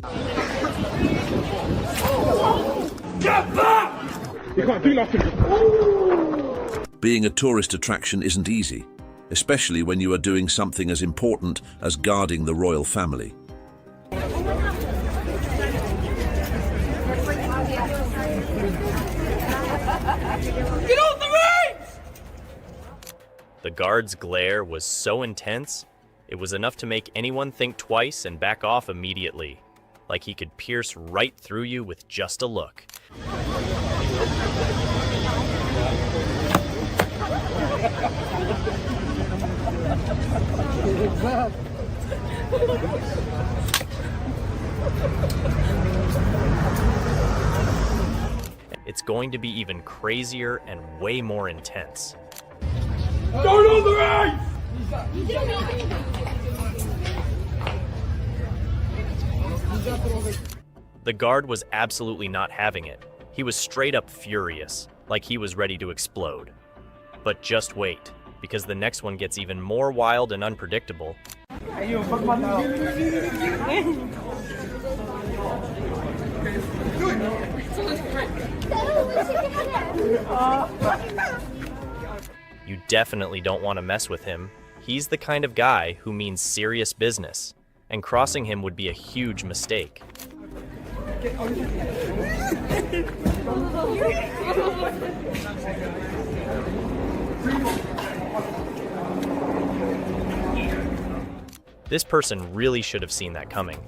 Get back! You can't do nothing. Being a tourist attraction isn't easy, especially when you are doing something as important as guarding the royal family. Get off the reins! The guard's glare was so intense, it was enough to make anyone think twice and back off immediately, like he could pierce right through you with just a look. It's going to be even crazier and way more intense. Don't on the reins! The guard was absolutely not having it. He was straight up furious, like he was ready to explode. But just wait, because the next one gets even more wild and unpredictable. You definitely don't want to mess with him. He's the kind of guy who means serious business, and crossing him would be a huge mistake. This person really should have seen that coming.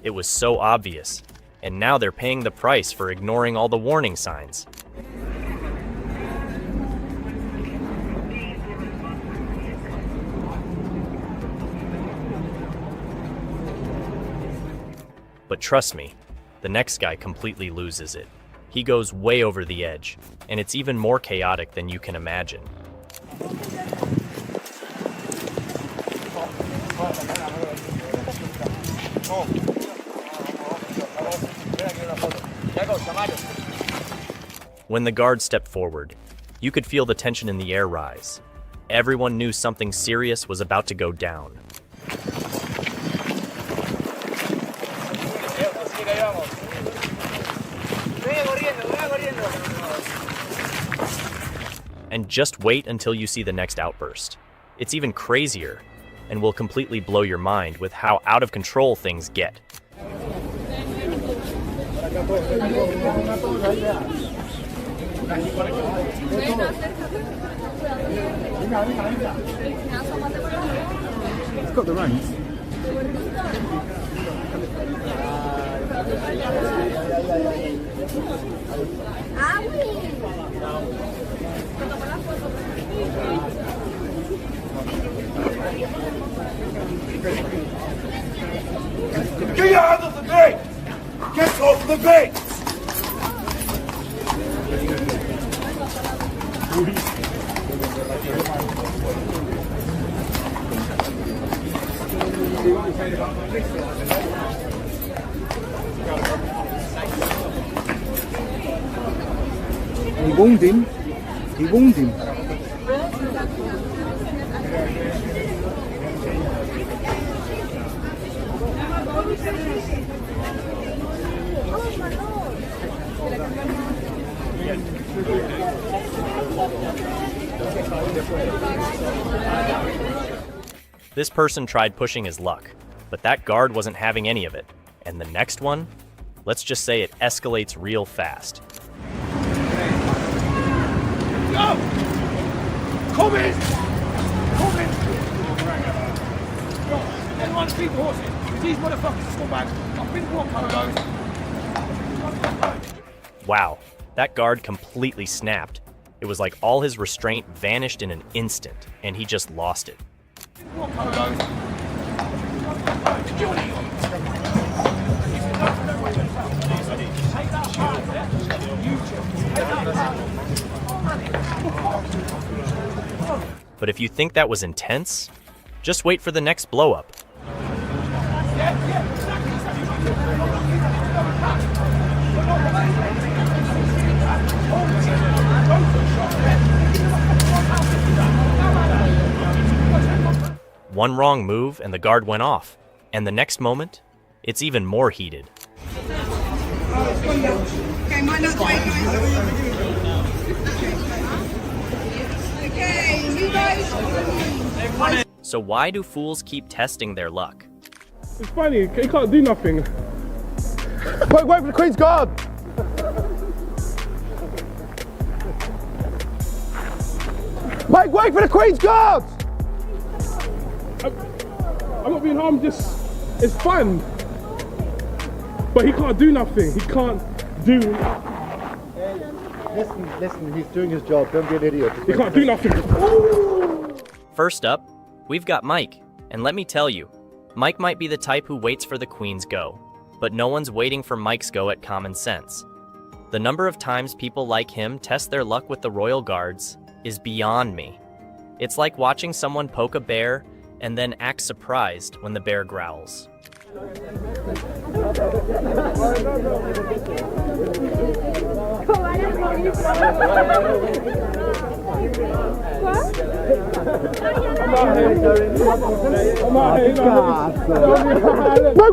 It was so obvious, and now they're paying the price for ignoring all the warning signs. But trust me, the next guy completely loses it. He goes way over the edge, and it's even more chaotic than you can imagine. When the guard stepped forward, you could feel the tension in the air rise. Everyone knew something serious was about to go down. And just wait until you see the next outburst. It's even crazier, and will completely blow your mind with how out of control things get. It's got the reins. Get your hands off the bait! Get off the bait! He warned him. He warned him. This person tried pushing his luck, but that guard wasn't having any of it. And the next one? Let's just say it escalates real fast. Go! Come in! Come in! Everyone keep the horses. These motherfuckers are scumbags. I've been walking on those. Wow, that guard completely snapped. It was like all his restraint vanished in an instant, and he just lost it. Walk on those. But if you think that was intense, just wait for the next blow-up. One wrong move and the guard went off, and the next moment, it's even more heated. Okay, my nuts wait, guys. Okay, you guys. So why do fools keep testing their luck? It's funny, he can't do nothing. Wait for the Queen's Guard! Mike, wait for the Queen's Guard! I'm not being harmed, just, it's fun. But he can't do nothing, he can't do... Listen, he's doing his job, don't be an idiot. He can't do nothing. First up, we've got Mike. And let me tell you, Mike might be the type who waits for the Queen's go, but no one's waiting for Mike's go at common sense. The number of times people like him test their luck with the Royal Guards is beyond me. It's like watching someone poke a bear and then act surprised when the bear growls. Wait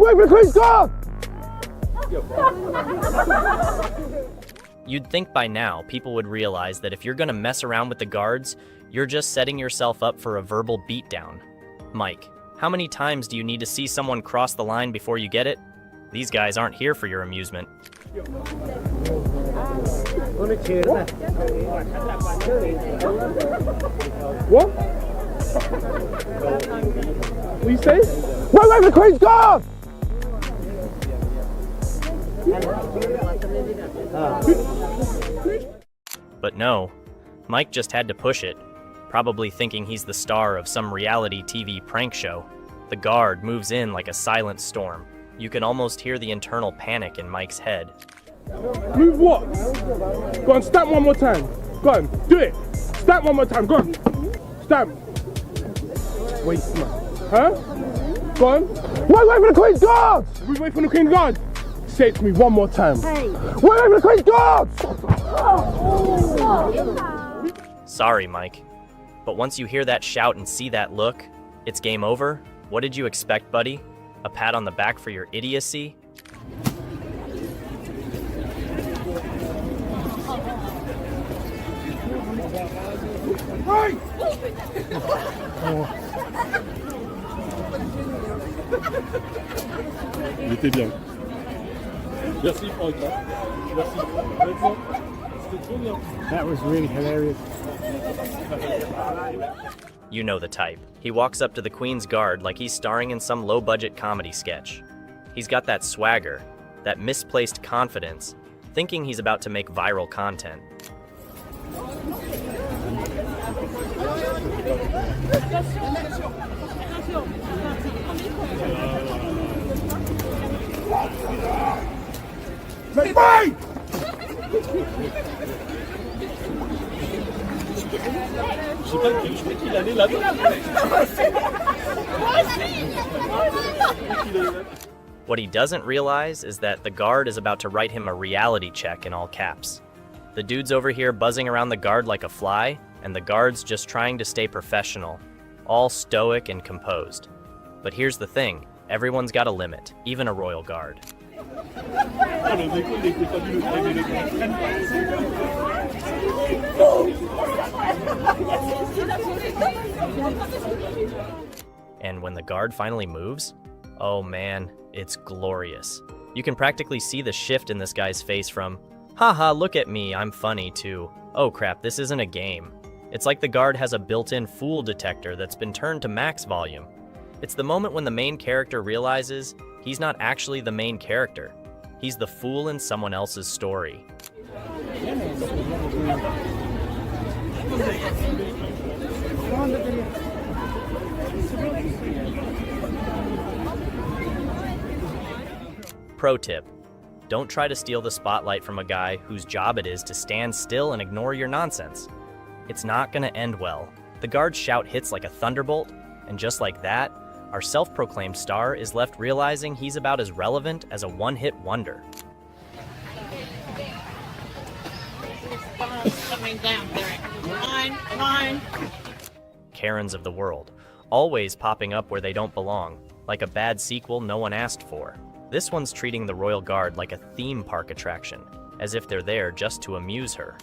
for the Queen's Guard! You'd think by now people would realize that if you're gonna mess around with the guards, you're just setting yourself up for a verbal beatdown. Mike, how many times do you need to see someone cross the line before you get it? These guys aren't here for your amusement. What? What you say? Wait for the Queen's Guard! But no, Mike just had to push it, probably thinking he's the star of some reality TV prank show. The guard moves in like a silent storm. You can almost hear the internal panic in Mike's head. Move what? Go on, stamp one more time. Go on, do it. Stamp one more time, go on. Stamp. Waste man. Huh? Go on. Wait for the Queen's Guard! We wait for the Queen's Guard. Say it to me one more time. Wait for the Queen's Guard! Sorry, Mike. But once you hear that shout and see that look, it's game over. What did you expect, buddy? A pat on the back for your idiocy? Hey! Il était bien. Merci Franck. Merci. C'était trop bien. That was really hilarious. You know the type. He walks up to the Queen's Guard like he's starring in some low-budget comedy sketch. He's got that swagger, that misplaced confidence, thinking he's about to make viral content. Mike! Je sais qu'il allait là-bas. What he doesn't realize is that the guard is about to write him a reality check in all caps. The dude's over here buzzing around the guard like a fly, and the guard's just trying to stay professional, all stoic and composed. But here's the thing, everyone's got a limit, even a royal guard. And when the guard finally moves, oh man, it's glorious. You can practically see the shift in this guy's face from, haha, look at me, I'm funny, to, oh crap, this isn't a game. It's like the guard has a built-in fool detector that's been turned to max volume. It's the moment when the main character realizes he's not actually the main character. He's the fool in someone else's story. Pro tip, don't try to steal the spotlight from a guy whose job it is to stand still and ignore your nonsense. It's not gonna end well. The guard's shout hits like a thunderbolt, and just like that, our self-proclaimed star is left realizing he's about as relevant as a one-hit wonder. Coming down there. Line. Karens of the world, always popping up where they don't belong, like a bad sequel no one asked for. This one's treating the royal guard like a theme park attraction, as if they're there just to amuse her.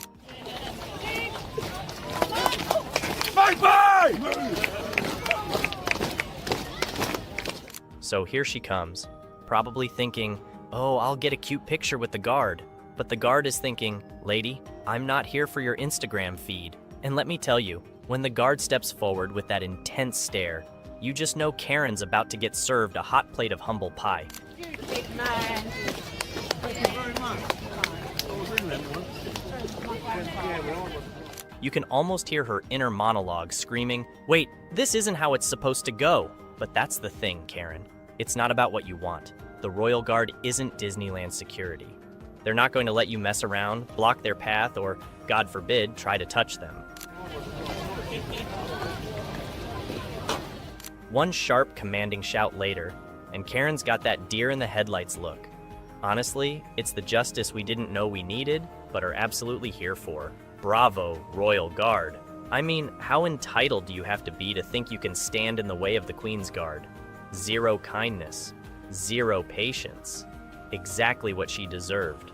Bye-bye! So here she comes, probably thinking, oh, I'll get a cute picture with the guard. But the guard is thinking, lady, I'm not here for your Instagram feed. And let me tell you, when the guard steps forward with that intense stare, you just know Karen's about to get served a hot plate of humble pie. You can almost hear her inner monologue screaming, wait, this isn't how it's supposed to go. But that's the thing, Karen. It's not about what you want. The Royal Guard isn't Disneyland security. They're not going to let you mess around, block their path, or, God forbid, try to touch them. One sharp, commanding shout later, and Karen's got that deer in the headlights look. Honestly, it's the justice we didn't know we needed, but are absolutely here for. Bravo, Royal Guard. I mean, how entitled do you have to be to think you can stand in the way of the Queen's Guard? Zero kindness, zero patience. Exactly what she deserved.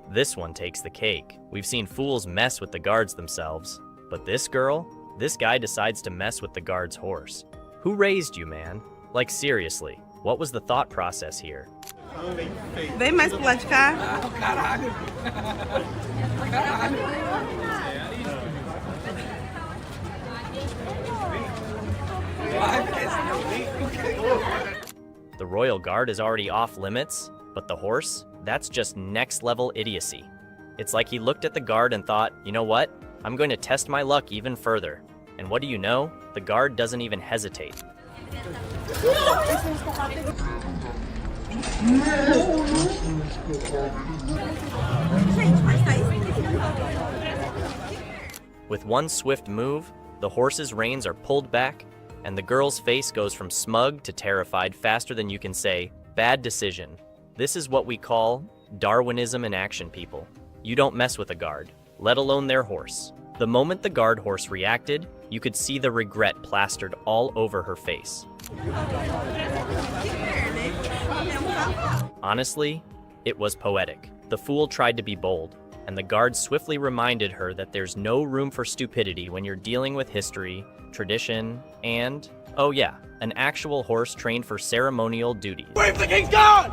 This one takes the cake. We've seen fools mess with the guards themselves, but this guy decides to mess with the guard's horse. Who raised you, man? Like seriously, what was the thought process here? Vem mais pro lado de cá. The Royal Guard is already off limits, but the horse? That's just next level idiocy. It's like he looked at the guard and thought, you know what? I'm going to test my luck even further. And what do you know? The guard doesn't even hesitate. With one swift move, the horse's reins are pulled back, and the girl's face goes from smug to terrified faster than you can say, bad decision. This is what we call Darwinism in action, people. You don't mess with a guard, let alone their horse. The moment the guard horse reacted, you could see the regret plastered all over her face. Honestly, it was poetic. The fool tried to be bold, and the guard swiftly reminded her that there's no room for stupidity when you're dealing with history, tradition, and, oh yeah, an actual horse trained for ceremonial duties. Wave the king's guard!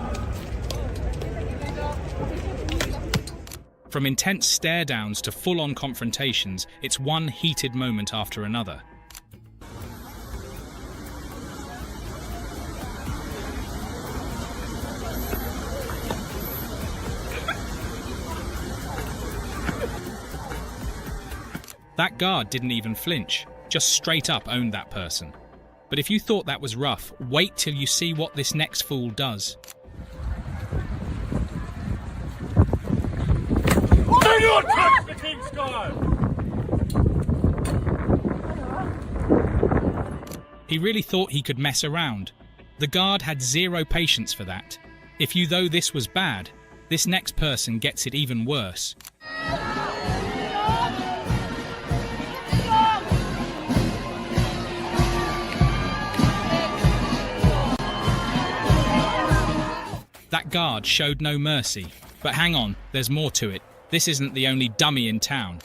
From intense stare-downs to full-on confrontations, it's one heated moment after another. That guard didn't even flinch, just straight up owned that person. But if you thought that was rough, wait till you see what this next fool does. Do not touch the king's guard! He really thought he could mess around. The guard had zero patience for that. If you though this was bad, this next person gets it even worse. That guard showed no mercy. But hang on, there's more to it. This isn't the only dummy in town.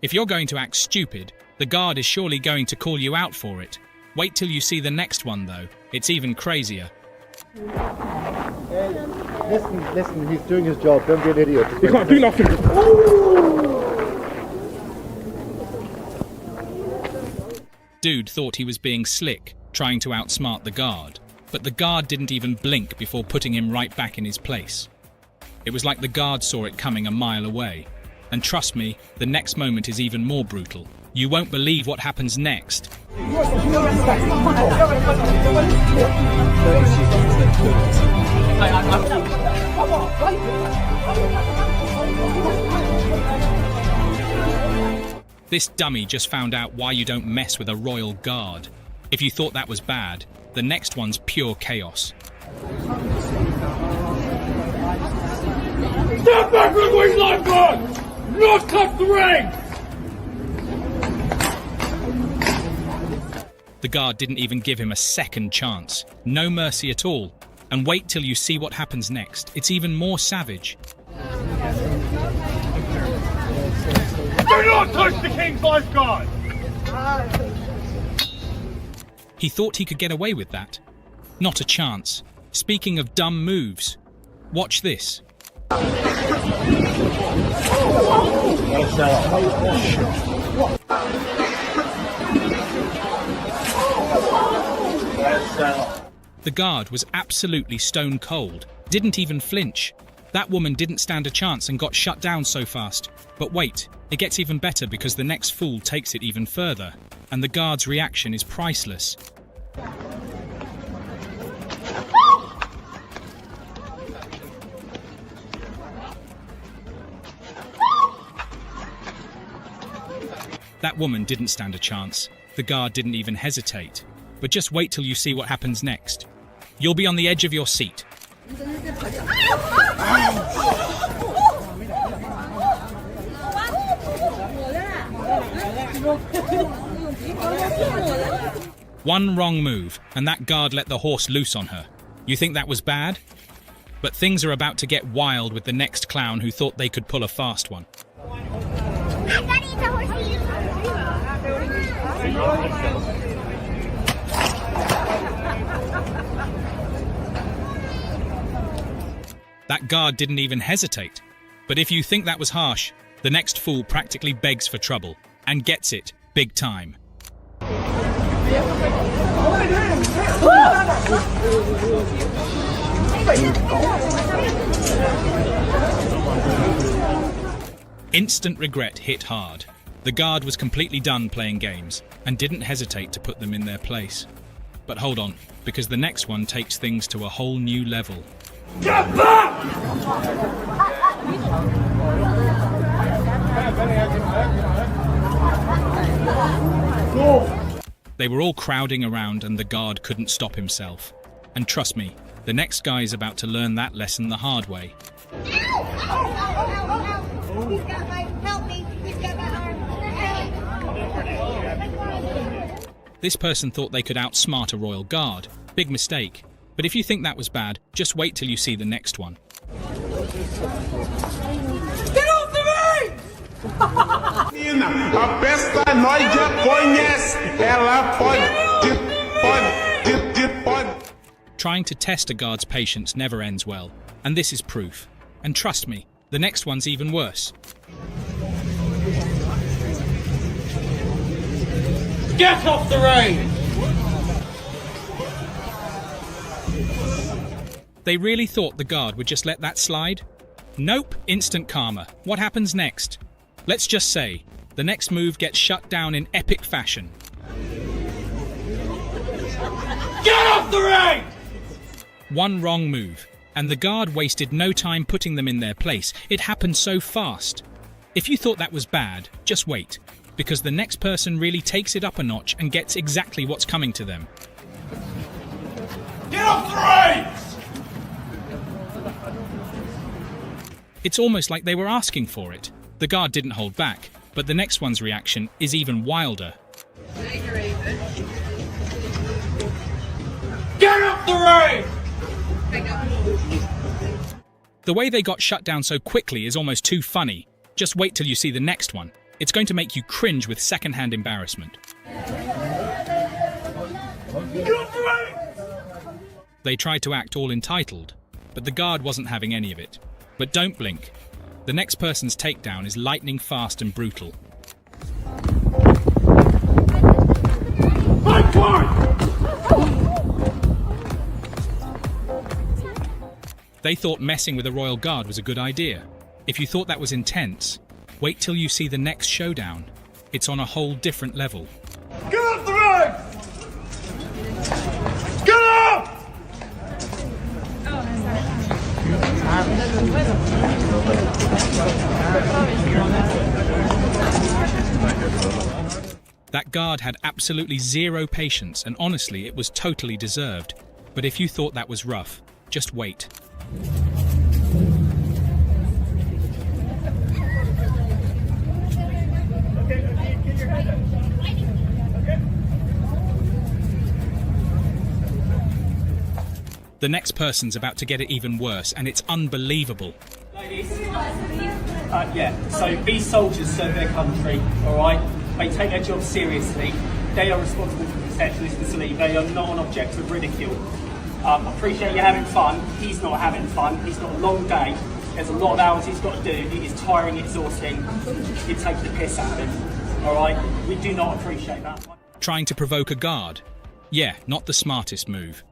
If you're going to act stupid, the guard is surely going to call you out for it. Wait till you see the next one, though. It's even crazier. Listen, he's doing his job. Don't be an idiot. You can't do nothing. Dude thought he was being slick, trying to outsmart the guard. But the guard didn't even blink before putting him right back in his place. It was like the guard saw it coming a mile away. And trust me, the next moment is even more brutal. You won't believe what happens next. This dummy just found out why you don't mess with a royal guard. If you thought that was bad, the next one's pure chaos. Step back with wings like that! Not cut the ring! The guard didn't even give him a second chance. No mercy at all. And wait till you see what happens next. It's even more savage. Do not touch the king's lifeguard! He thought he could get away with that. Not a chance. Speaking of dumb moves, watch this. The guard was absolutely stone cold, didn't even flinch. That woman didn't stand a chance and got shut down so fast. But wait, it gets even better because the next fool takes it even further, and the guard's reaction is priceless. That woman didn't stand a chance. The guard didn't even hesitate. But just wait till you see what happens next. You'll be on the edge of your seat. One wrong move, and that guard let the horse loose on her. You think that was bad? But things are about to get wild with the next clown who thought they could pull a fast one. That guard didn't even hesitate. But if you think that was harsh, the next fool practically begs for trouble, and gets it big time. Instant regret hit hard. The guard was completely done playing games, and didn't hesitate to put them in their place. But hold on, because the next one takes things to a whole new level. Get back! They were all crowding around and the guard couldn't stop himself. And trust me, the next guy is about to learn that lesson the hard way. He's got my, help me, he's got my arm. This person thought they could outsmart a royal guard. Big mistake. But if you think that was bad, just wait till you see the next one. Get off the ring! A besta nós já conhece. Ela pode. Trying to test a guard's patience never ends well, and this is proof. And trust me, the next one's even worse. Get off the ring! They really thought the guard would just let that slide? Nope, instant karma. What happens next? Let's just say, the next move gets shut down in epic fashion. Get off the ring! One wrong move, and the guard wasted no time putting them in their place. It happened so fast. If you thought that was bad, just wait, because the next person really takes it up a notch and gets exactly what's coming to them. Get off the ring! It's almost like they were asking for it. The guard didn't hold back, but the next one's reaction is even wilder. Get off the ring! The way they got shut down so quickly is almost too funny. Just wait till you see the next one. It's going to make you cringe with second-hand embarrassment. Get off the ring! They tried to act all entitled, but the guard wasn't having any of it. But don't blink. The next person's takedown is lightning fast and brutal. They thought messing with a royal guard was a good idea. If you thought that was intense, wait till you see the next showdown. It's on a whole different level. Get off the ring! Get off! That guard had absolutely zero patience, and honestly, it was totally deserved. But if you thought that was rough, just wait. The next person's about to get it even worse, and it's unbelievable. Ladies, so these soldiers serve their country, alright? They take their job seriously. They are responsible for protecting this facility. They are not an object of ridicule. I appreciate you having fun. He's not having fun. He's got a long day. There's a lot of hours he's got to do. It is tiring, exhausting. You take the piss out of him, alright? We do not appreciate that. Trying to provoke a guard? Yeah, not the smartest move.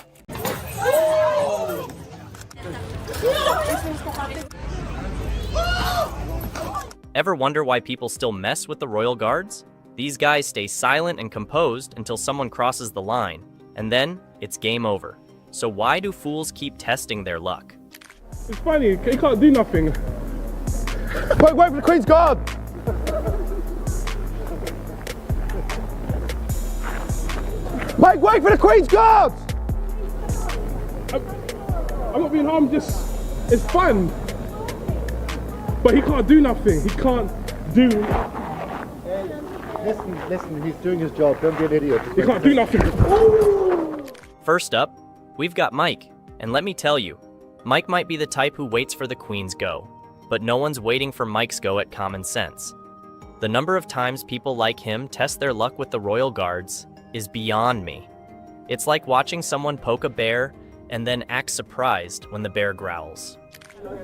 Ever wonder why people still mess with the Royal Guards? These guys stay silent and composed until someone crosses the line, and then it's game over. So why do fools keep testing their luck? It's funny, he can't do nothing. Wait for the Queen's Guard! Wait for the Queen's Guard! I'm not being harmed, it's fun. But he can't do nothing. He can't do... Listen, he's doing his job. Don't be an idiot. He can't do nothing. First up, we've got Mike. And let me tell you, Mike might be the type who waits for the Queen's go. But no one's waiting for Mike's go at common sense. The number of times people like him test their luck with the Royal Guards is beyond me. It's like watching someone poke a bear and then act surprised when the bear growls. Wait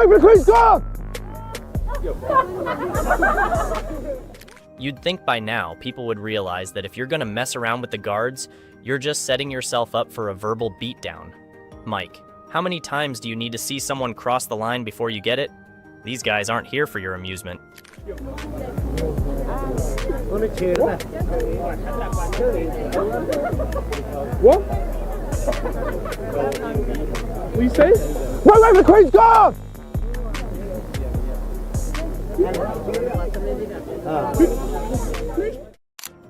for the Queen's Guard! You'd think by now people would realize that if you're gonna mess around with the guards, you're just setting yourself up for a verbal beatdown. Mike, how many times do you need to see someone cross the line before you get it? These guys aren't here for your amusement. What? What you say? Wait for the Queen's Guard!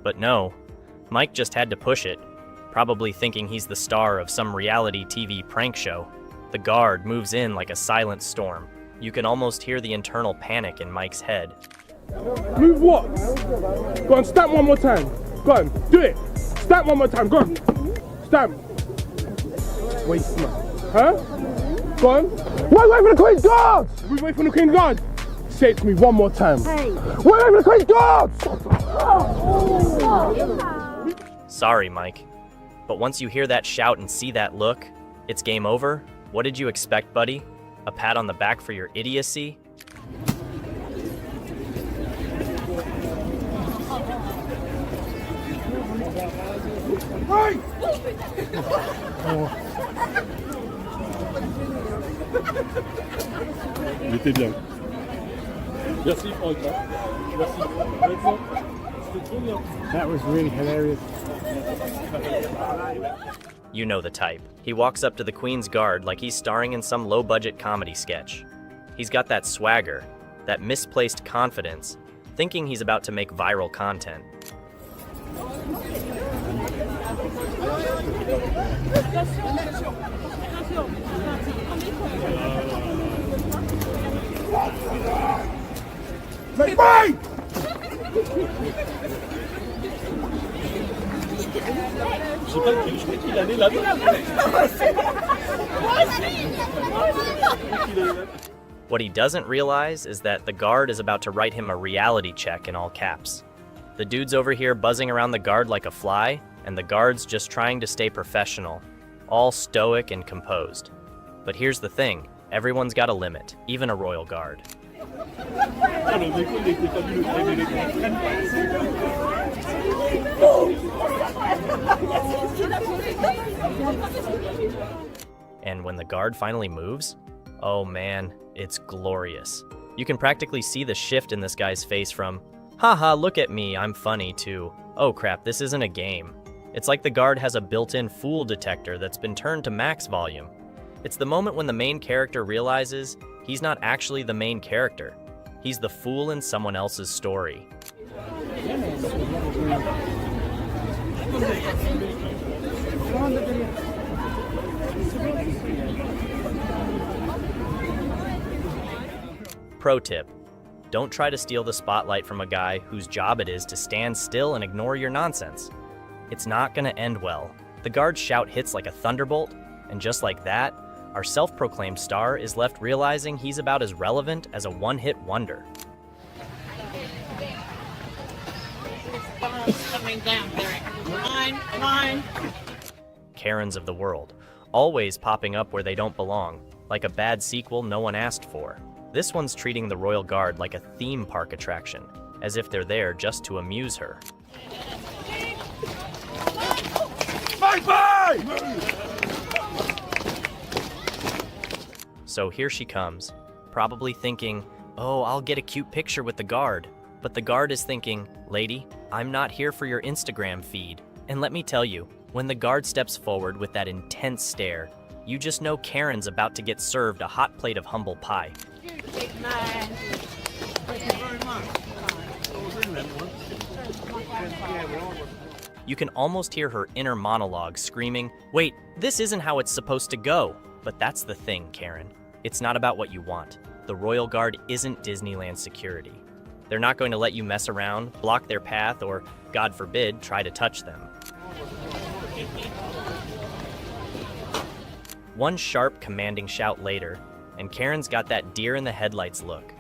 But no, Mike just had to push it, probably thinking he's the star of some reality TV prank show. The guard moves in like a silent storm. You can almost hear the internal panic in Mike's head. Move what? Go on, stamp one more time. Go on, do it. Stamp one more time, go on. Stamp. Waste man. Huh? Go on. Wait for the Queen's Guard! We wait for the Queen's Guard. Say it to me one more time. Wait for the Queen's Guard! Sorry, Mike. But once you hear that shout and see that look, it's game over. What did you expect, buddy? A pat on the back for your idiocy? Right! Il était bien. Merci Franck. Merci. C'était trop bien. That was really hilarious. You know the type. He walks up to the Queen's Guard like he's starring in some low-budget comedy sketch. He's got that swagger, that misplaced confidence, thinking he's about to make viral content. Make mine! What he doesn't realize is that the guard is about to write him a reality check in all caps. The dude's over here buzzing around the guard like a fly, and the guard's just trying to stay professional, all stoic and composed. But here's the thing, everyone's got a limit, even a royal guard. And when the guard finally moves, Oh man, it's glorious. You can practically see the shift in this guy's face from, haha, look at me, I'm funny, to, oh crap, this isn't a game. It's like the guard has a built-in fool detector that's been turned to max volume. It's the moment when the main character realizes he's not actually the main character. He's the fool in someone else's story. Pro tip: don't try to steal the spotlight from a guy whose job it is to stand still and ignore your nonsense. It's not gonna end well. The guard's shout hits like a thunderbolt, and just like that, our self-proclaimed star is left realizing he's about as relevant as a one-hit wonder. Karens of the world, always popping up where they don't belong, like a bad sequel no one asked for. This one's treating the Royal Guard like a theme park attraction, as if they're there just to amuse her. So here she comes, probably thinking, oh, I'll get a cute picture with the guard. But the guard is thinking, lady, I'm not here for your Instagram feed. And let me tell you, when the guard steps forward with that intense stare, you just know Karen's about to get served a hot plate of humble pie. You can almost hear her inner monologue screaming, wait, this isn't how it's supposed to go. But that's the thing, Karen. It's not about what you want. The Royal Guard isn't Disneyland security. They're not going to let you mess around, block their path, or, God forbid, try to touch them. One sharp, commanding shout later, and Karen's got that deer in the headlights look.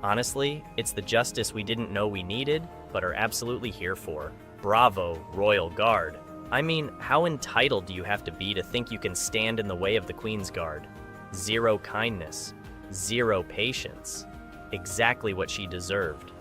Honestly, it's the justice we didn't know we needed, but are absolutely here for. Bravo, Royal Guard. I mean, how entitled do you have to be to think you can stand in the way of the Queen's Guard? Zero kindness, zero patience. Exactly what she deserved.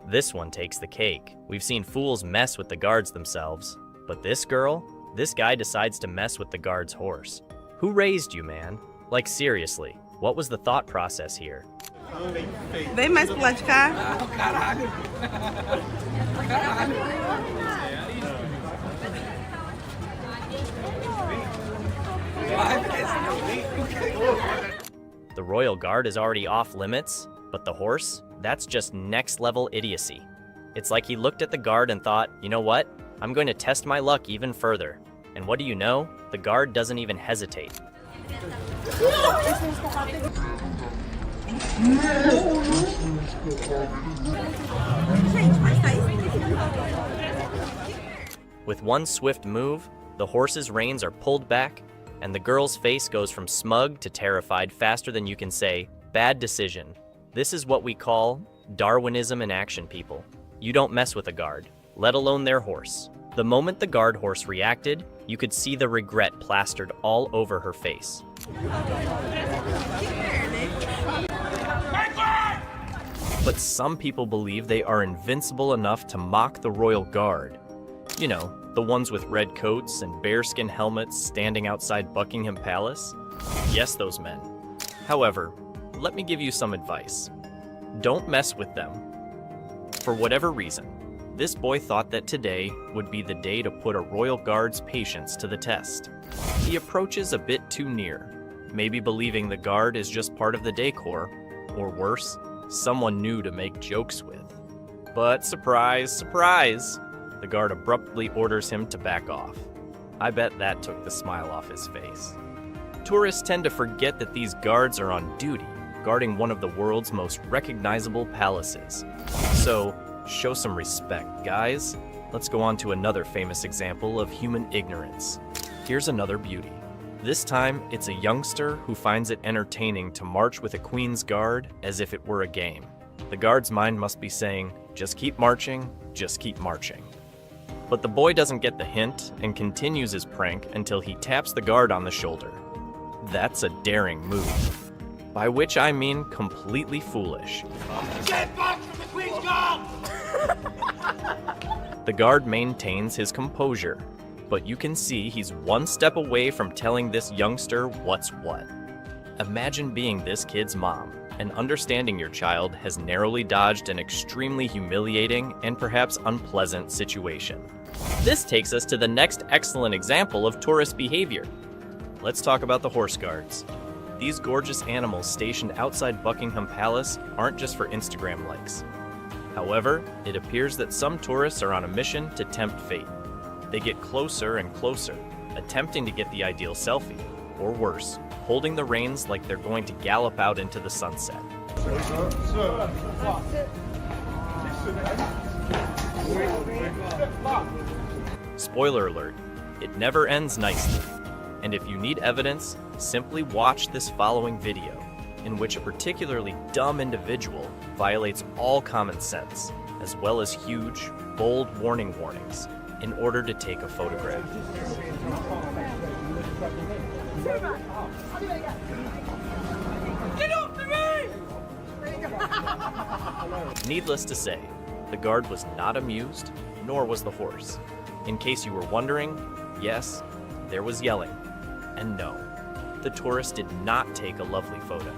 This one takes the cake. We've seen fools mess with the guards themselves, but this girl, this guy decides to mess with the guard's horse. Who raised you, man? Like seriously, what was the thought process here? Vem mais pro lado de cá. The Royal Guard is already off limits, but the horse? That's just next level idiocy. It's like he looked at the guard and thought, you know what? I'm going to test my luck even further. And what do you know? The guard doesn't even hesitate. With one swift move, the horse's reins are pulled back, and the girl's face goes from smug to terrified faster than you can say, bad decision. This is what we call Darwinism in action, people. You don't mess with a guard, let alone their horse. The moment the guard horse reacted, you could see the regret plastered all over her face. But some people believe they are invincible enough to mock the Royal Guard. You know, the ones with red coats and bearskin helmets standing outside Buckingham Palace. Yes, those men. However, let me give you some advice. Don't mess with them. For whatever reason, this boy thought that today would be the day to put a Royal Guard's patience to the test. He approaches a bit too near, maybe believing the guard is just part of the decor, or worse, someone new to make jokes with. But surprise, surprise, the guard abruptly orders him to back off. I bet that took the smile off his face. Tourists tend to forget that these guards are on duty, guarding one of the world's most recognizable palaces. So, show some respect, guys. Let's go on to another famous example of human ignorance. Here's another beauty. This time, it's a youngster who finds it entertaining to march with a Queen's Guard as if it were a game. The guard's mind must be saying, just keep marching, just keep marching. But the boy doesn't get the hint and continues his prank until he taps the guard on the shoulder. That's a daring move. By which I mean completely foolish. Get back from the Queen's Guard! The guard maintains his composure, but you can see he's one step away from telling this youngster what's what. Imagine being this kid's mom and understanding your child has narrowly dodged an extremely humiliating and perhaps unpleasant situation. This takes us to the next excellent example of tourist behavior. Let's talk about the horse guards. These gorgeous animals stationed outside Buckingham Palace aren't just for Instagram likes. However, it appears that some tourists are on a mission to tempt fate. They get closer and closer, attempting to get the ideal selfie, or worse, holding the reins like they're going to gallop out into the sunset. Spoiler alert, it never ends nicely. And if you need evidence, simply watch this following video, in which a particularly dumb individual violates all common sense, as well as huge, bold warnings, in order to take a photograph. Get off the road! Needless to say, the guard was not amused, nor was the horse. In case you were wondering, yes, there was yelling. And no, the tourist did not take a lovely photo.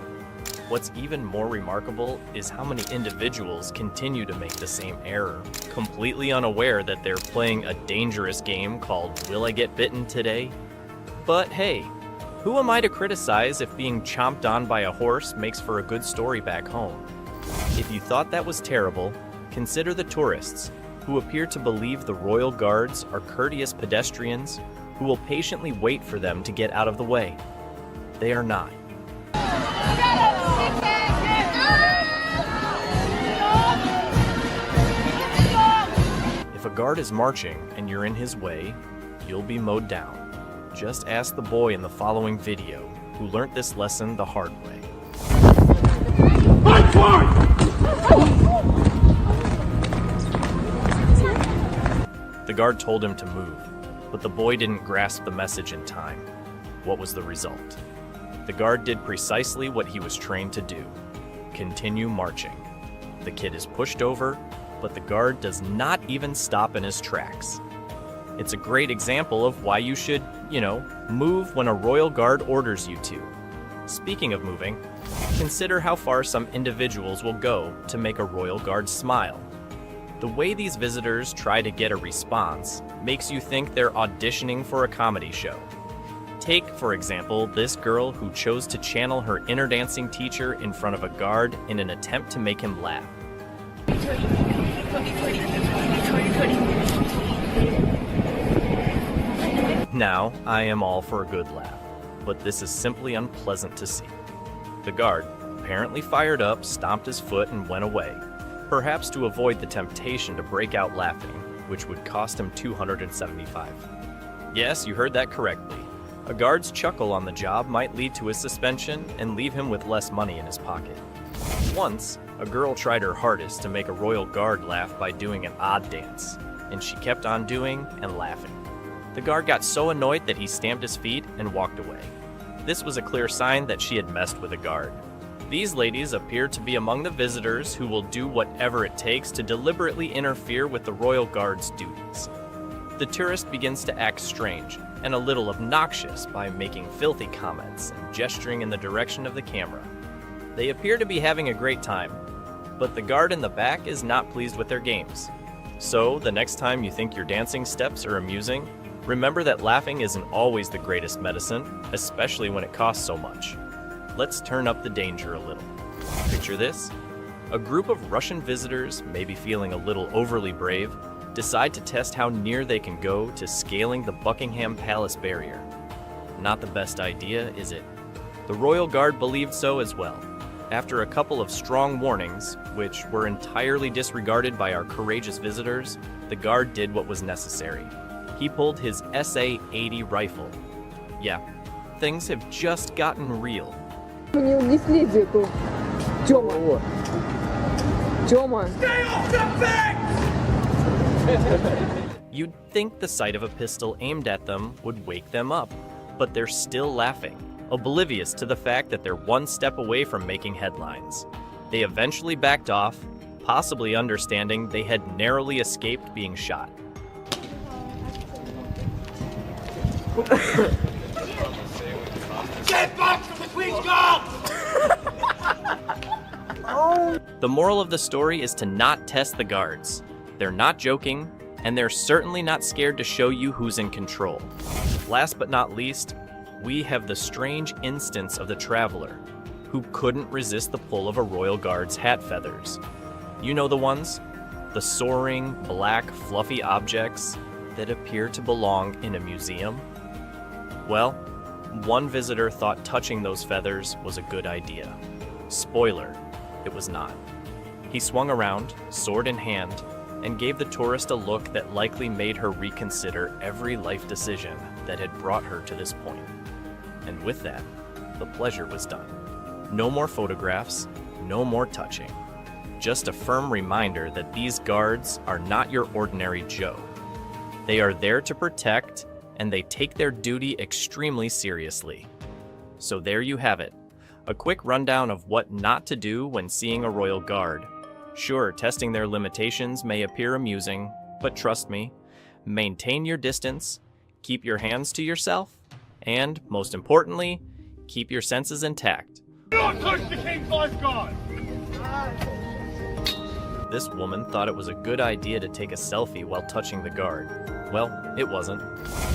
What's even more remarkable is how many individuals continue to make the same error, completely unaware that they're playing a dangerous game called Will I Get Bitten Today? But hey, who am I to criticize if being chomped on by a horse makes for a good story back home? If you thought that was terrible, consider the tourists, who appear to believe the royal guards are courteous pedestrians who will patiently wait for them to get out of the way. They are not. If a guard is marching and you're in his way, you'll be mowed down. Just ask the boy in the following video who learnt this lesson the hard way. The guard told him to move, but the boy didn't grasp the message in time. What was the result? The guard did precisely what he was trained to do: continue marching. The kid is pushed over, but the guard does not even stop in his tracks. It's a great example of why you should, move when a royal guard orders you to. Speaking of moving, consider how far some individuals will go to make a royal guard smile. The way these visitors try to get a response makes you think they're auditioning for a comedy show. Take, for example, this girl who chose to channel her inner dancing teacher in front of a guard in an attempt to make him laugh. Now, I am all for a good laugh, but this is simply unpleasant to see. The guard, apparently fired up, stomped his foot and went away, perhaps to avoid the temptation to break out laughing, which would cost him $275. Yes, you heard that correctly. A guard's chuckle on the job might lead to his suspension and leave him with less money in his pocket. Once, a girl tried her hardest to make a royal guard laugh by doing an odd dance, and she kept on doing and laughing. The guard got so annoyed that he stamped his feet and walked away. This was a clear sign that she had messed with a guard. These ladies appear to be among the visitors who will do whatever it takes to deliberately interfere with the royal guard's duties. The tourist begins to act strange and a little obnoxious by making filthy comments and gesturing in the direction of the camera. They appear to be having a great time, but the guard in the back is not pleased with their games. So, the next time you think your dancing steps are amusing, remember that laughing isn't always the greatest medicine, especially when it costs so much. Let's turn up the danger a little. Picture this. A group of Russian visitors, maybe feeling a little overly brave, decide to test how near they can go to scaling the Buckingham Palace barrier. Not the best idea, is it? The Royal Guard believed so as well. After a couple of strong warnings, which were entirely disregarded by our courageous visitors, the guard did what was necessary. He pulled his SA-80 rifle. Yeah, things have just gotten real. Stay off the bank! You'd think the sight of a pistol aimed at them would wake them up, but they're still laughing, oblivious to the fact that they're one step away from making headlines. They eventually backed off, possibly understanding they had narrowly escaped being shot. Get back to the Queen's Guard! The moral of the story is to not test the guards. They're not joking, and they're certainly not scared to show you who's in control. Last but not least, we have the strange instance of the traveler who couldn't resist the pull of a royal guard's hat feathers. You know the ones? The soaring, black, fluffy objects that appear to belong in a museum? Well, one visitor thought touching those feathers was a good idea. Spoiler, it was not. He swung around, sword in hand, and gave the tourist a look that likely made her reconsider every life decision that had brought her to this point. And with that, the pleasure was done. No more photographs, no more touching. Just a firm reminder that these guards are not your ordinary Joe. They are there to protect, and they take their duty extremely seriously. So there you have it, a quick rundown of what not to do when seeing a royal guard. Sure, testing their limitations may appear amusing, but trust me, maintain your distance, keep your hands to yourself, and, most importantly, keep your senses intact. Do not touch the King's lifeguard! This woman thought it was a good idea to take a selfie while touching the guard. Well, it wasn't.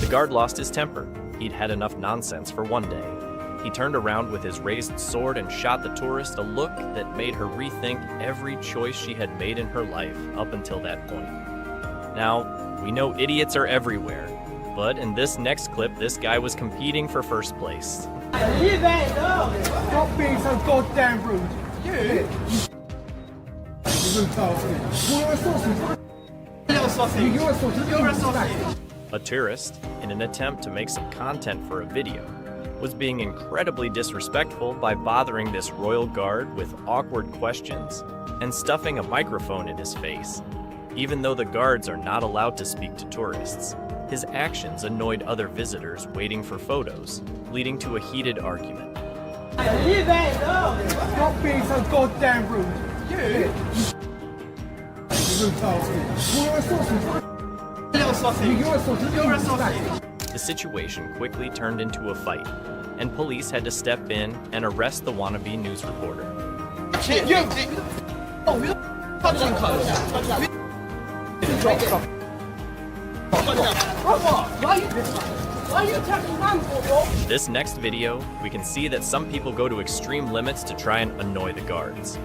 The guard lost his temper. He'd had enough nonsense for one day. He turned around with his raised sword and shot the tourist a look that made her rethink every choice she had made in her life up until that point. Now, we know idiots are everywhere, but in this next clip, this guy was competing for first place. Stop being so goddamn rude. You A tourist, in an attempt to make some content for a video, was being incredibly disrespectful by bothering this royal guard with awkward questions and stuffing a microphone in his face. Even though the guards are not allowed to speak to tourists, his actions annoyed other visitors waiting for photos, leading to a heated argument. Stop being so goddamn rude. The situation quickly turned into a fight, and police had to step in and arrest the wannabe news reporter. This next video, we can see that some people go to extreme limits to try and annoy the guards.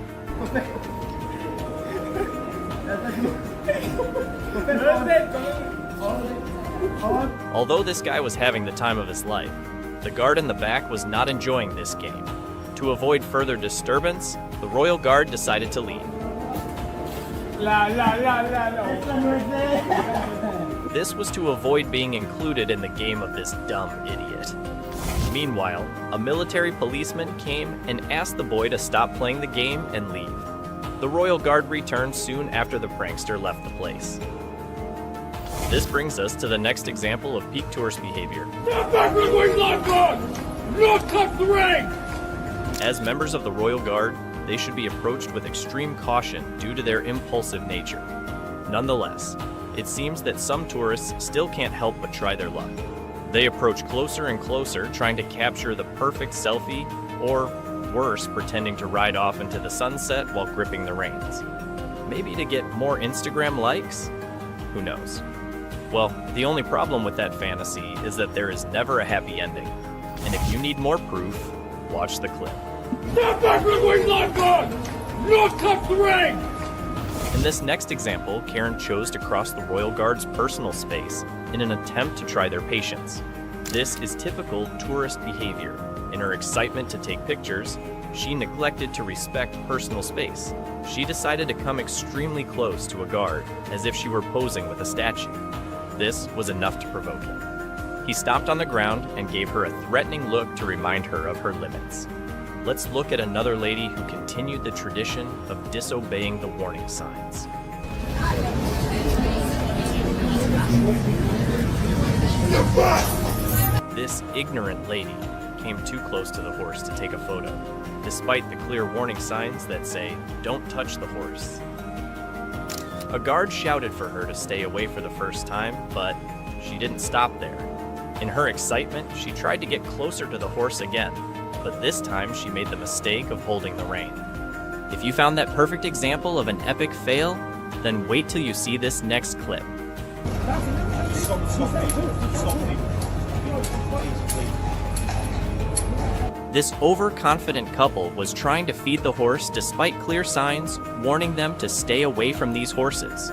Although this guy was having the time of his life, the guard in the back was not enjoying this game. To avoid further disturbance, the royal guard decided to leave. This was to avoid being included in the game of this dumb idiot. Meanwhile, a military policeman came and asked the boy to stop playing the game and leave. The royal guard returned soon after the prankster left the place. This brings us to the next example of peak tourist behavior. Get back to the Queen's lifeguard! Do not touch the ring! As members of the royal guard, they should be approached with extreme caution due to their impulsive nature. Nonetheless, it seems that some tourists still can't help but try their luck. They approach closer and closer, trying to capture the perfect selfie, or worse, pretending to ride off into the sunset while gripping the reins. Maybe to get more Instagram likes? Who knows? Well, the only problem with that fantasy is that there is never a happy ending. And if you need more proof, watch the clip. Get back to the Queen's lifeguard! Do not touch the ring! In this next example, Karen chose to cross the royal guard's personal space in an attempt to try their patience. This is typical tourist behavior. In her excitement to take pictures, she neglected to respect personal space. She decided to come extremely close to a guard, as if she were posing with a statue. This was enough to provoke him. He stopped on the ground and gave her a threatening look to remind her of her limits. Let's look at another lady who continued the tradition of disobeying the warning signs. This ignorant lady came too close to the horse to take a photo, despite the clear warning signs that say, "Don't touch the horse." A guard shouted for her to stay away for the first time, but she didn't stop there. In her excitement, she tried to get closer to the horse again, but this time she made the mistake of holding the rein. If you found that perfect example of an epic fail, then wait till you see this next clip. This overconfident couple was trying to feed the horse despite clear signs warning them to stay away from these horses.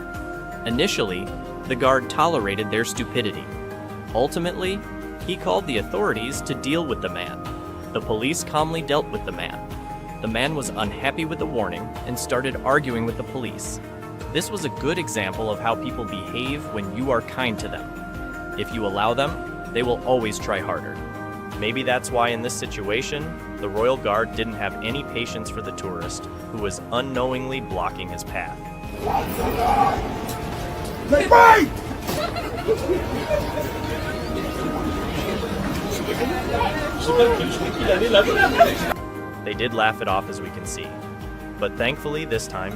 Initially, the guard tolerated their stupidity. Ultimately, he called the authorities to deal with the man. The police calmly dealt with the man. The man was unhappy with the warning and started arguing with the police. This was a good example of how people behave when you are kind to them. If you allow them, they will always try harder. Maybe that's why in this situation, the Royal Guard didn't have any patience for the tourist who was unknowingly blocking his path. They did laugh it off, as we can see. But thankfully, this time,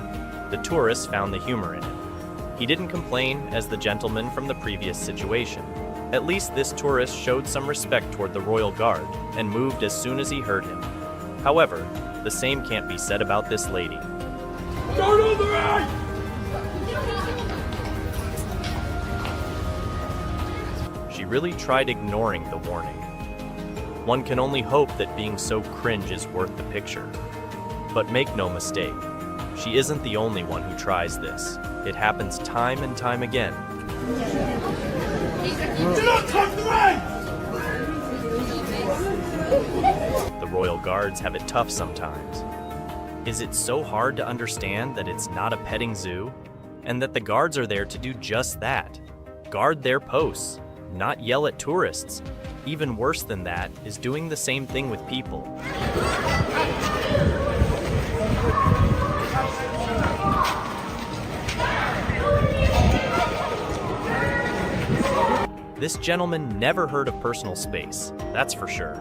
the tourist found the humor in it. He didn't complain as the gentleman from the previous situation. At least this tourist showed some respect toward the Royal Guard and moved as soon as he heard him. However, the same can't be said about this lady. Guard on the right! She really tried ignoring the warning. One can only hope that being so cringe is worth the picture. But make no mistake, she isn't the only one who tries this. It happens time and time again. Do not touch the right! The Royal Guards have it tough sometimes. Is it so hard to understand that it's not a petting zoo, and that the guards are there to do just that? Guard their posts, not yell at tourists. Even worse than that is doing the same thing with people. This gentleman never heard of personal space, that's for sure.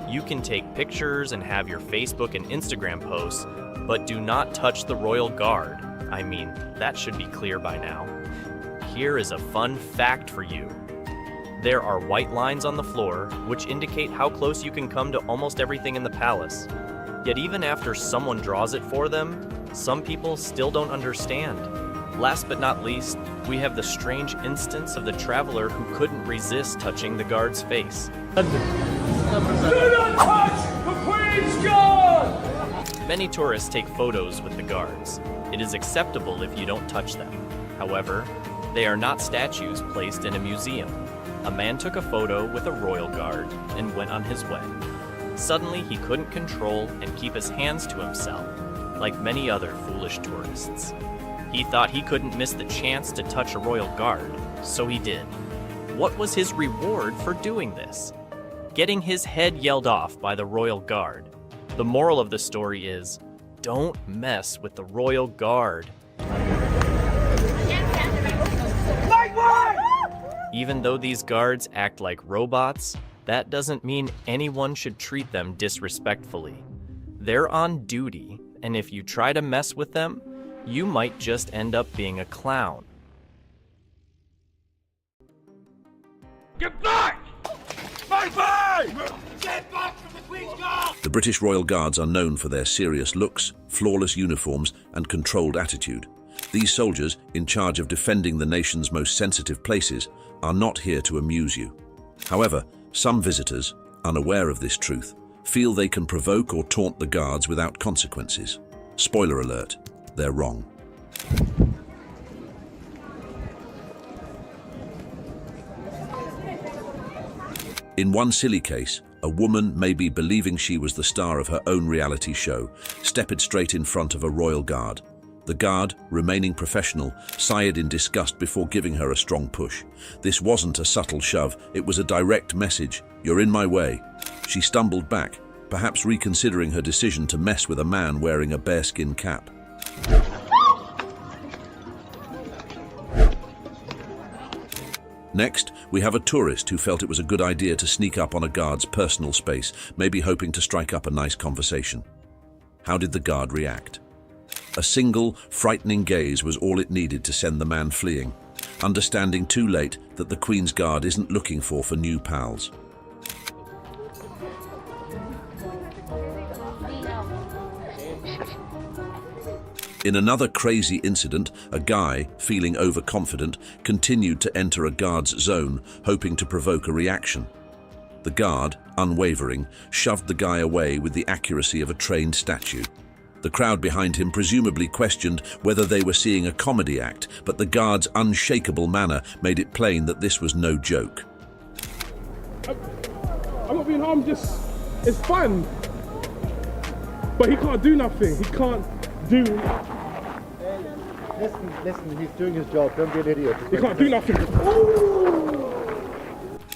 You can take pictures and have your Facebook and Instagram posts, but do not touch the Royal Guard. I mean, that should be clear by now. Here is a fun fact for you. There are white lines on the floor, which indicate how close you can come to almost everything in the palace. Yet even after someone draws it for them, some people still don't understand. Last but not least, we have the strange instance of the traveler who couldn't resist touching the guard's face. Do not touch the Queen's Guard! Many tourists take photos with the guards. It is acceptable if you don't touch them. However, they are not statues placed in a museum. A man took a photo with a royal guard and went on his way. Suddenly, he couldn't control and keep his hands to himself, like many other foolish tourists. He thought he couldn't miss the chance to touch a royal guard, so he did. What was his reward for doing this? Getting his head yelled off by the royal guard. The moral of the story is, don't mess with the royal guard. Even though these guards act like robots, that doesn't mean anyone should treat them disrespectfully. They're on duty, and if you try to mess with them, you might just end up being a clown. Get back! Bye-bye! Get back from the Queen's Guard! The British Royal Guards are known for their serious looks, flawless uniforms, and controlled attitude. These soldiers, in charge of defending the nation's most sensitive places, are not here to amuse you. However, some visitors, unaware of this truth, feel they can provoke or taunt the guards without consequences. Spoiler alert, they're wrong. In one silly case, a woman, maybe believing she was the star of her own reality show, stepped straight in front of a royal guard. The guard, remaining professional, sighed in disgust before giving her a strong push. This wasn't a subtle shove, it was a direct message. You're in my way. She stumbled back, perhaps reconsidering her decision to mess with a man wearing a bearskin cap. Next, we have a tourist who felt it was a good idea to sneak up on a guard's personal space, maybe hoping to strike up a nice conversation. How did the guard react? A single, frightening gaze was all it needed to send the man fleeing, understanding too late that the Queen's Guard isn't looking for new pals. In another crazy incident, a guy, feeling overconfident, continued to enter a guard's zone, hoping to provoke a reaction. The guard, unwavering, shoved the guy away with the accuracy of a trained statue. The crowd behind him presumably questioned whether they were seeing a comedy act, but the guard's unshakable manner made it plain that this was no joke. I'm not being harmed, it's fun. But he can't do nothing. He can't do... Listen, he's doing his job. Don't be an idiot. He can't do nothing.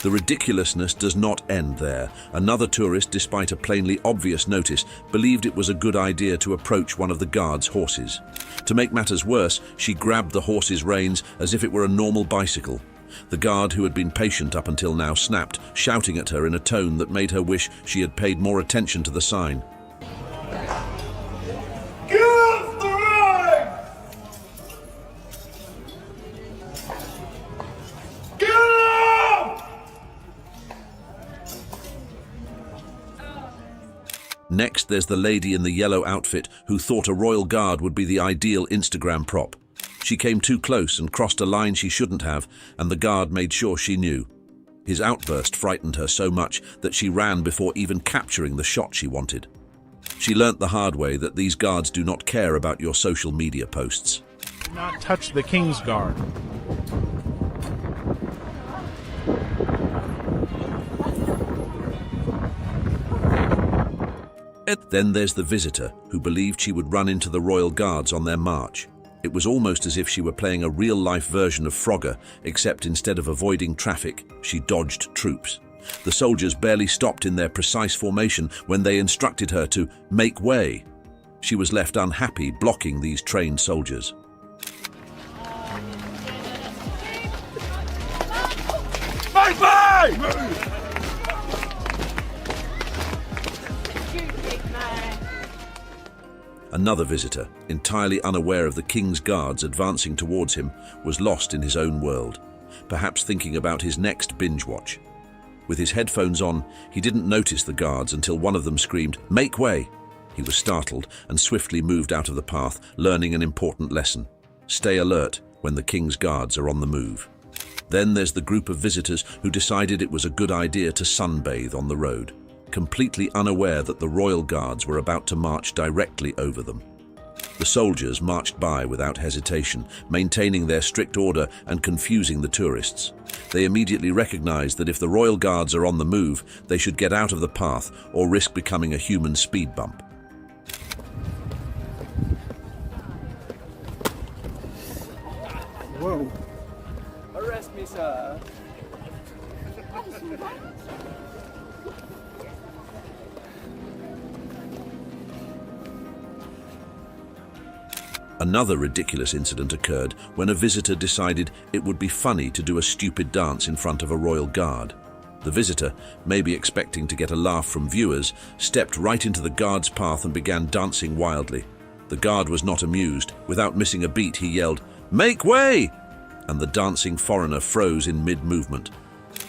The ridiculousness does not end there. Another tourist, despite a plainly obvious notice, believed it was a good idea to approach one of the guard's horses. To make matters worse, she grabbed the horse's reins as if it were a normal bicycle. The guard, who had been patient up until now, snapped, shouting at her in a tone that made her wish she had paid more attention to the sign. Get off the ride! Get off! Next, there's the lady in the yellow outfit who thought a royal guard would be the ideal Instagram prop. She came too close and crossed a line she shouldn't have, and the guard made sure she knew. His outburst frightened her so much that she ran before even capturing the shot she wanted. She learnt the hard way that these guards do not care about your social media posts. Do not touch the King's Guard. Then there's the visitor, who believed she would run into the royal guards on their march. It was almost as if she were playing a real-life version of Frogger, except instead of avoiding traffic, she dodged troops. The soldiers barely stopped in their precise formation when they instructed her to make way. She was left unhappy, blocking these trained soldiers. Make way! Another visitor, entirely unaware of the King's Guards advancing towards him, was lost in his own world, perhaps thinking about his next binge watch. With his headphones on, he didn't notice the guards until one of them screamed, "Make way!" He was startled and swiftly moved out of the path, learning an important lesson. Stay alert when the King's Guards are on the move. Then there's the group of visitors who decided it was a good idea to sunbathe on the road, completely unaware that the royal guards were about to march directly over them. The soldiers marched by without hesitation, maintaining their strict order and confusing the tourists. They immediately recognized that if the royal guards are on the move, they should get out of the path or risk becoming a human speed bump. Whoa. Arrest me, sir. Another ridiculous incident occurred when a visitor decided it would be funny to do a stupid dance in front of a royal guard. The visitor, maybe expecting to get a laugh from viewers, stepped right into the guard's path and began dancing wildly. The guard was not amused. Without missing a beat, he yelled, "Make way!" and the dancing foreigner froze in mid-movement.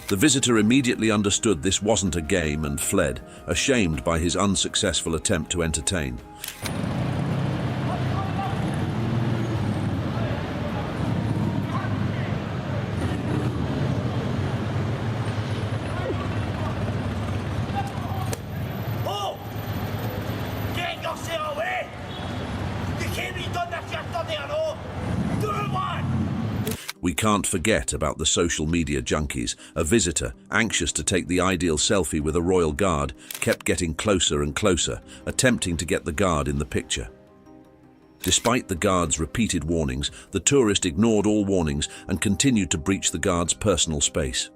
The visitor immediately understood this wasn't a game and fled, ashamed by his unsuccessful attempt to entertain. We can't forget about the social media junkies. A visitor, anxious to take the ideal selfie with a royal guard, kept getting closer and closer, attempting to get the guard in the picture. Despite the guard's repeated warnings, the tourist ignored all warnings and continued to breach the guard's personal space.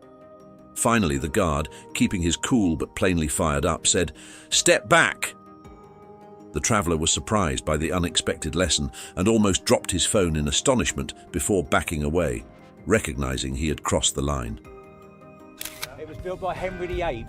Finally, the guard, keeping his cool but plainly fired up, said, "Step back!" The traveller was surprised by the unexpected lesson and almost dropped his phone in astonishment before backing away. recognizing he had crossed the line. It was built by Henry VIII